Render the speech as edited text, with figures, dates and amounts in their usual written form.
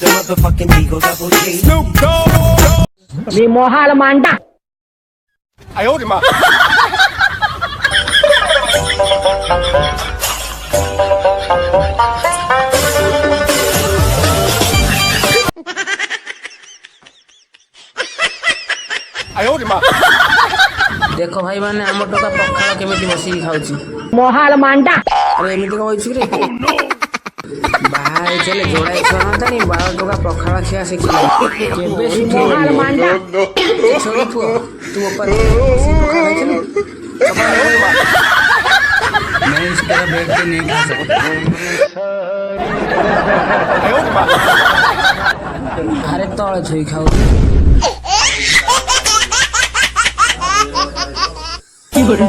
The motherfucking Eagle Double G. Snoop Dogg. మీ మొహాల మంట 哎呦我的妈！ 哎呦我的妈！ ଦେଖ ଭାଇ ମାନେ ଆମ ଟୋକା ପଖାଳ କେମିତି ବସିକି ଖାଉଛି। మొహాల మంట ଆରେ ଏମିତି କଣ ହେଇଛି ରେ ବାହା ହେଇଥିଲେ ଯୋଡ଼ାଏ ଛୁଆ ହୁଅନ୍ତାନି। ବାଳ ଟୋକା ପଖାଳ ଖିଆ ଶିଖିଲା କେବେ మొహాల మంట ଛୋଟ ପୁଅ ତୁ ଉପରେ ବସି ପଖାଳ ଖାଇଥିଲୁ। मैं इस तरह बैठ के नहीं खा सकता। 哎呦我的妈！ ଆରେ ତଳେ ଥୋଇ ଖାଉଛି। কি করে